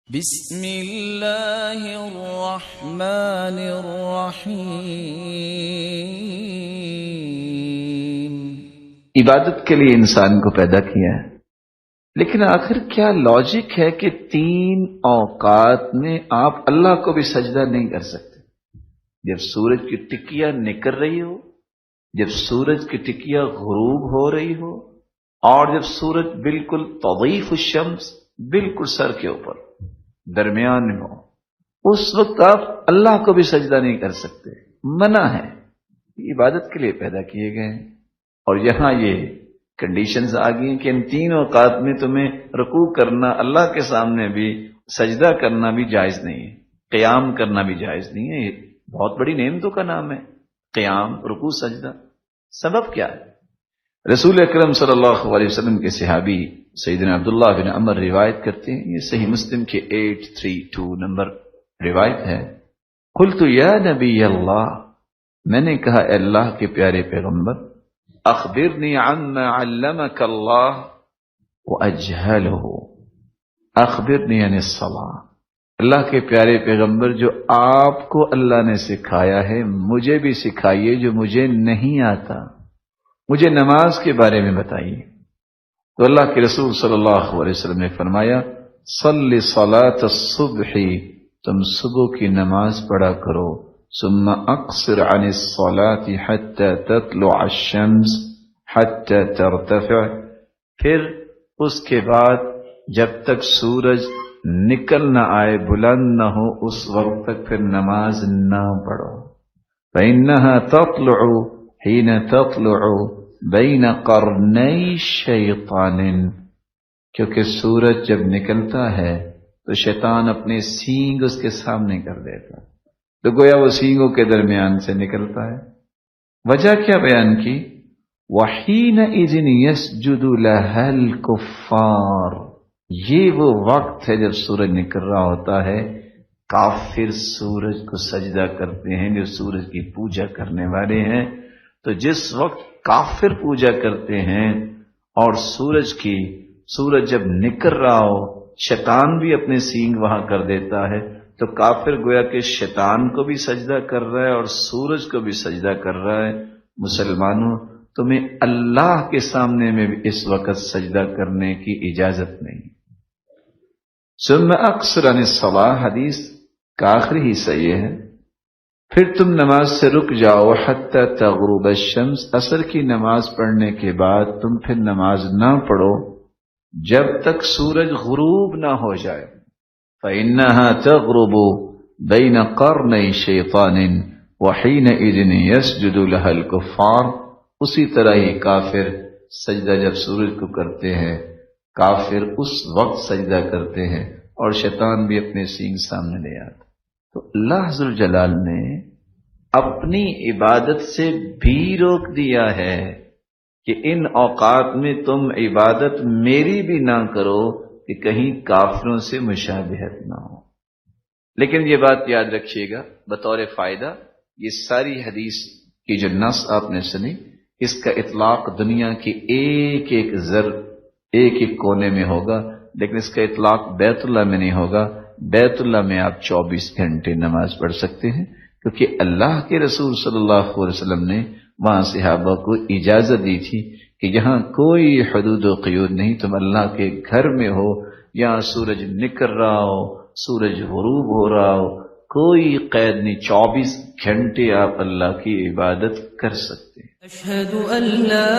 بسم اللہ الرحمن الرحیم۔ عبادت کے لیے انسان کو پیدا کیا ہے، لیکن آخر کیا لاجک ہے کہ 3 اوقات میں آپ اللہ کو بھی سجدہ نہیں کر سکتے؟ جب سورج کی ٹکیا نکل رہی ہو، جب سورج کی ٹکیا غروب ہو رہی ہو، اور جب سورج بالکل تضیف الشمس بالکل سر کے اوپر درمیان میں ہو، اس وقت آپ اللہ کو بھی سجدہ نہیں کر سکتے، منع ہے۔ عبادت کے لیے پیدا کیے گئے ہیں، اور یہاں یہ کنڈیشنز آ گئی ہیں کہ ان 3 اوقات میں تمہیں رکوع کرنا، اللہ کے سامنے بھی سجدہ کرنا بھی جائز نہیں ہے، قیام کرنا بھی جائز نہیں ہے۔ یہ بہت بڑی نعمتوں کا نام ہے، قیام، رکوع، سجدہ۔ سبب کیا ہے؟ رسول اکرم صلی اللہ علیہ وسلم کے صحابی سیدنا عبداللہ بن عمر روایت کرتے ہیں، یہ صحیح مسلم کے 832 نمبر روایت ہے۔ قلت یا نبی اللہ، میں نے کہا اے اللہ کے پیارے پیغمبر، اخبرنی عما علمک اللہ واجہلہ، اخبرنی عن الصلاۃ، اللہ کے پیارے پیغمبر جو آپ کو اللہ نے سکھایا ہے مجھے بھی سکھائیے، جو مجھے نہیں آتا، مجھے نماز کے بارے میں بتائیے۔ تو اللہ کے رسول صلی اللہ علیہ وسلم نے فرمایا، صلی صلاۃ الصبح، تم صبح کی نماز پڑھا کرو، ثم اقصر عن الصلاۃ حتى تطلع الشمس حتى ترتفع، پھر اس کے بعد جب تک سورج نکل نہ آئے، بلند نہ ہو، اس وقت تک پھر نماز نہ پڑھو۔ فإنها تطلع حين تطلع بین قرنی شیطان، کیونکہ سورج جب نکلتا ہے تو شیطان اپنے سینگ اس کے سامنے کر دیتا، تو گویا وہ سینگوں کے درمیان سے نکلتا ہے۔ وجہ کیا بیان کی؟ وحینئذ یسجد لها الکفار، یہ وہ وقت ہے جب سورج نکل رہا ہوتا ہے، کافر سورج کو سجدہ کرتے ہیں، جو سورج کی پوجا کرنے والے ہیں۔ تو جس وقت کافر پوجا کرتے ہیں اور سورج جب نکل رہا ہو، شیطان بھی اپنے سینگ وہاں کر دیتا ہے، تو کافر گویا کہ شیطان کو بھی سجدہ کر رہا ہے اور سورج کو بھی سجدہ کر رہا ہے۔ مسلمانوں، تمہیں اللہ کے سامنے میں بھی اس وقت سجدہ کرنے کی اجازت نہیں۔ ثم اقصر عن الصلاۃ، حدیث کا آخری حصہ یہ ہے، پھر تم نماز سے رک جاؤ، حتی تغرب الشمس، عصر کی نماز پڑھنے کے بعد تم پھر نماز نہ پڑھو جب تک سورج غروب نہ ہو جائے۔ فإنها تغرب بین قرنی شیطان وحینئذ یسجد لها الکفار، اسی طرح ہی کافر سجدہ جب سورج کو کرتے ہیں، کافر اس وقت سجدہ کرتے ہیں اور شیطان بھی اپنے سینگ سامنے لے آتا۔ تو اللہ ذوالجلال نے اپنی عبادت سے بھی روک دیا ہے کہ ان اوقات میں تم عبادت میری بھی نہ کرو کہ کہیں کافروں سے مشابہت نہ ہو۔ لیکن یہ بات یاد رکھیے گا بطور فائدہ، یہ ساری حدیث کی جو نص آپ نے سنی، اس کا اطلاق دنیا کی ایک ایک کونے میں ہوگا، لیکن اس کا اطلاق بیت اللہ میں نہیں ہوگا۔ بیت اللہ میں آپ 24 گھنٹے نماز پڑھ سکتے ہیں، کیونکہ اللہ کے رسول صلی اللہ علیہ وسلم نے وہاں صحابہ کو اجازت دی تھی کہ یہاں کوئی حدود و قیود نہیں، تم اللہ کے گھر میں ہو، یہاں سورج نکل رہا ہو، سورج غروب ہو رہا ہو، کوئی قید نہیں، 24 گھنٹے آپ اللہ کی عبادت کر سکتے ہیں۔ اشہد ان لا